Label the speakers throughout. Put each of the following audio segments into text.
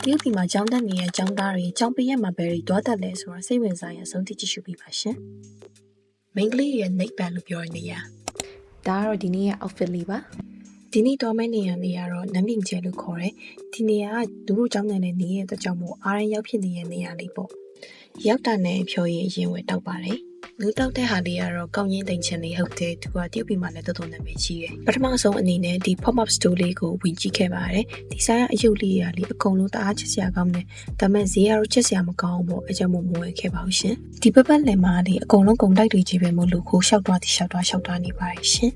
Speaker 1: တရုတ်ပြည်မှာကျောင်းတက်နေတဲ့ကျောင်းသားတွေကျောင်းပရက်မှာဘယ်တွေတွားတက်လဲဆိုတာစိတ်ဝင်စားရင်အဆုံးထိကြည့်ရှုပြီးပါရှင်။မိန်းကလေးရဲ့နိဗ္ဗာန်လို့ပြောရနေရ။ဒါကတော့ဒီနေ့ရဲ့ outfit လေးပါ။ဒီနေ့တော့မယ့်နေရာလေးကတော့နမ်းပြင်ကျဲလို့ခေါ်တယ်။ဒီနေရာကဒူးတို့ကျောင်းနေတဲ့နေရဲ့အတွက်ကြောင့်မို့အားရန်ရောက်ဖြစ်နေတဲ့နေရာလေးပေါ့။ရောက်တာနဲ့ဖြော်ရည်အရင်ဝယ်တောက်ပါတယ်။လူတောက်တဲ့ဟာလေးကတော့ကောင်းရင်းသိမ့်ချင်လေးဟုတ်တယ်သူကတရုတ်ပြည်မှာလည်းတော်တော်နာမည်ကြီးတယ်ပထမဆုံးအနေနဲ့ဒီ pop-up store လေးကိုဝင်ကြည့်ခဲ့ပါတယ်ဒီဆိုင်ကအယုတ်လေးရာလေးအကုန်လုံးတအားချစ်စရာကောင်းတယ်ဒါပေမဲ့ဈေးကတော့ချစ်စရာမကောင်းဘူးပေါ့အကြောင်းမို့မဝယ်ခဲ့ပါဘူးရှင်ဒီပပတ်လည်မှာလေးအကုန်လုံးကုန်တိုက်တွေကြီးပဲမို့လို့ခိုးလျှောက်သွားနေပါတယ်ရှင်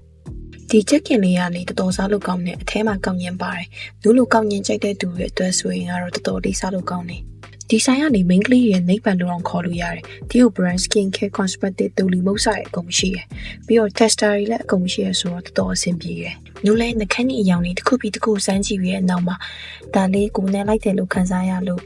Speaker 1: ဒီချက်ကင်လေးကလေတော်တော်စားလို့ကောင်းတယ်အထဲမှာကောင်းရင်ပါတယ်လူလိုကောင်းရင်ကြိုက်တဲ့သူတွေအတွက်ဆိုရင်ကတော့တော်တော်လေးစားလို့ကောင်းတယ်ဒီဆိုင်ကနေ main ကလေးရဲ့နိဗ္ဗာန်လို့အောင်ခေါ်လို့ရတယ်။ဒီကို brand skin care cosmetic တူလီမုတ်ဆိုင်အကုန်ရှိရယ်။ပြီးတော့ tester တွေလည်းအကုန်ရှိရယ်ဆိုတော့တော်တော်အဆင်ပြေရယ်။ညလည်းနှခမ်းကြီးအယောင်လေးတစ်ခုပြီးတစ်ခုစမ်းကြည့်ပြီးရဲ့နောက်မှာဒါလေးကိုနဲ့လိုက်တယ်လို့ခံစားရလို့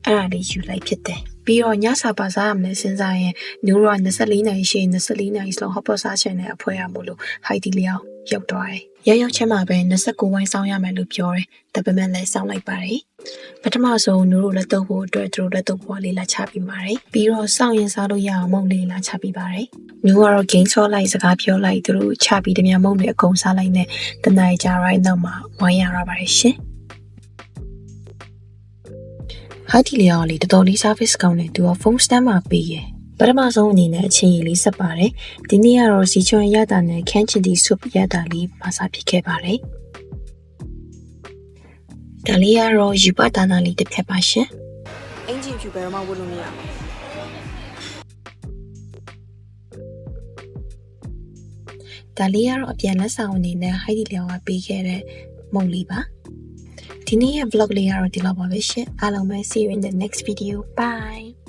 Speaker 1: အဲ့ဒါလေးယူလိုက်ဖြစ်တယ်။ပြီးတော့ညစာပါစားရမယ်စဉ်းစားရင်ညိုးတော့24နာရီရှိရင်24နာရီစလုံးဟော့ပေါ့စားချင်တဲ့အဖွဲရမို့လို့ high tea လေးအောင်ရောက်သွားတယ်။ရောက်ချင်းမှာပဲ29ဝိုင်းစောင်းရမယ်လို့ပြောတယ်။ဒါပေမဲ့လည်းစောင်းလိုက်ပါတယ်။ပထမဆုံးနူတို့လက်တော့ဖို့အတွက်သူတို့လက်တော့ပွားလေးလာချပြီးပါတယ်။ပြီးတော့စောင့်ရင်စားလို့ရအောင်မုံလေးလာချပြီးပါတယ်။နူကတော့ game ဆော့လိုက်စကားပြောလိုက်သူတို့ချပြီးတမြန်မုံတွေအကုန်စားလိုက်နဲ့တနားကြာရိုင်းတော့မှဝိုင်းရပါတယ်ရှင်။ဟာဒီလျော်လေးတော်တော်လေး service ကောင်းတယ်သူက phone stand မှာပေးရယ်။ပထမဆုံးအနေနဲ့အချင်းကြီးလေးဆက်ပါတယ်။ဒီနေ့ကတော့စီချွန်ရတာနဲ့ခန်းချင်တီဆုပ်ရတာလေးပါစားဖြစ်ခဲ့ပါတယ်။ဒါလေးကတော့ယူပတာနာလေးတစ်ခက်ပါရှင်။အင်ဂျင်ဖြူဘယ်တော့မှဝတ်လို့မရဘူး။ဒါလေးကတော့အပြန်လက်ဆောင်အနေနဲ့ဟိုက်ဒီလျော်ကပေးခဲ့တဲ့မုံလေးပါ။ဒီနေ့ရဲ့ vlog လေးကတော့ဒီလောက်ပါပဲရှင်။အားလုံးပဲ see you in the next video. Bye.